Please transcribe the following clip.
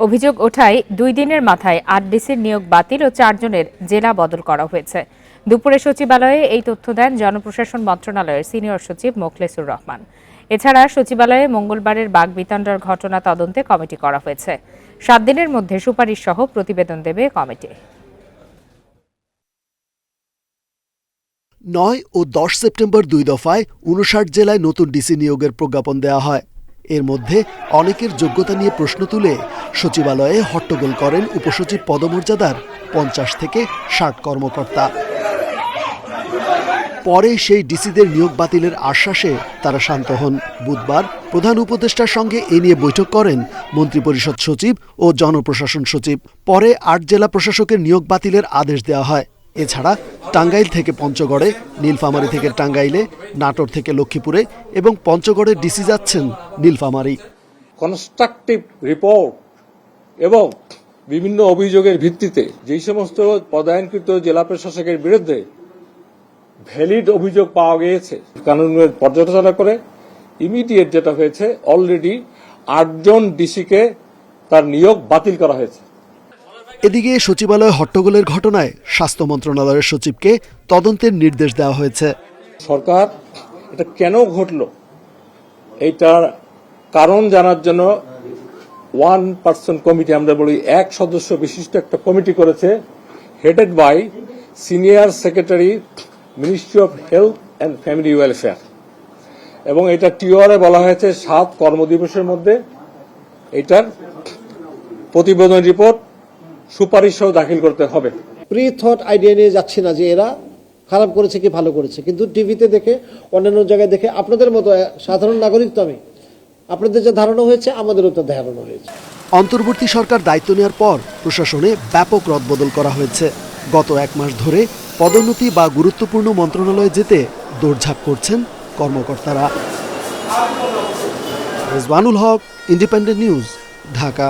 অভিযোগ ওঠায় 2 দিনের মাথায় 8 ডিসির নিয়োগ বাতিল ও 4 জনের জেলা বদল করা হয়েছে। দুপুরে সচিবালয়ে এই তথ্য দেন জনপ্রশাসন মন্ত্রণালয়ের সিনিয়র সচিব মোখলেসুর রহমান। এছাড়া সচিবালয়ে মঙ্গলবারের বাগবিতণ্ডার ঘটনা তদন্তে কমিটি করা হয়েছে। 7 দিনের মধ্যে সুপারিশ সহ প্রতিবেদন দেবে কমিটি। 9 ও 10 সেপ্টেম্বর 2 দফায় 59 জেলায় নতুন ডিসি নিয়োগের প্রজ্ঞাপন দেওয়া হয়। এর মধ্যে অনেকের যোগ্যতা নিয়ে প্রশ্ন তুলে সচিবালয়ে হট্টগোল করেন উপসচিব পদমর্যাদার 50 থেকে 60 কর্মকর্তা। পরে সেই ডিসিদের নিয়োগ বাতিলের আশ্বাসে তারা শান্ত হন। বুধবার প্রধান উপদেষ্টার সঙ্গে এ নিয়ে বৈঠক করেন মন্ত্রিপরিষদ সচিব ও জনপ্রশাসন সচিব। পরে 8 জেলা প্রশাসকের নিয়োগ বাতিলের আদেশ দেওয়া হয়। এছাড়া টাঙ্গাইল থেকে পঞ্চগড়ে, নীলফামারী থেকে টাঙ্গাইলে, নাটোর থেকে লক্ষ্মীপুরে এবং পঞ্চগড়ের ডিসি যাচ্ছেন নীলফামারী। কনস্ট্রাকটিভ রিপোর্ট এবং বিভিন্ন অভিযোগের ভিত্তিতে যেই সমস্ত পদায়নকৃত জেলা প্রশাসকের বিরুদ্ধে ভ্যালিড অভিযোগ পাওয়া গিয়েছে, কানুনের পর্যালোচনা করে ইমিডিয়েট যেটা হয়েছে, অলরেডি 8 জন ডিসিকে তার নিয়োগ বাতিল করা হয়েছে। এদিকে সচিবালয় হট্টগোলের ঘটনায় স্বাস্থ্য মন্ত্রণালয়ের সচিবকে তদন্তের নির্দেশ দেওয়া হয়েছে। সরকার এটা কেন ঘটল এইটার কারণ জানার জন্য 1 পারসন কমিটি, আমরা বলি 1 সদস্য বিশিষ্ট একটা কমিটি করেছে, headed by senior secretary ministry of health and family welfare. এবং এটা টিওআরে বলা হয়েছে 7 কর্মদিবসের মধ্যে এটার প্রতিবেদন রিপোর্ট সুপারিশ সহ দাখিল করতে হবে। প্রি থট আইডিয়া নিয়ে যাচ্ছি না যে এরা খারাপ করেছে কি ভালো করেছে, কিন্তু টিভিতে দেখে, অন্যান্য জায়গায় দেখে, আপনাদের মতো সাধারণ নাগরিক তো আমি, আপনাদের যে ধারণা হয়েছে আমাদেরও তো ধারণা হয়েছে। অন্তর্বর্তী সরকার দায়িত্ব নেওয়ার পর প্রশাসনে ব্যাপক রদবদল করা হয়েছে। গত 1 মাস ধরে পদোন্নতি বা গুরুত্বপূর্ণ মন্ত্রণালয়ে যেতে দৌড়ঝাঁপ করছেন কর্মকর্তারা। রেজওয়ানুল হক, ইন্ডিপেন্ডেন্ট নিউজ, ঢাকা।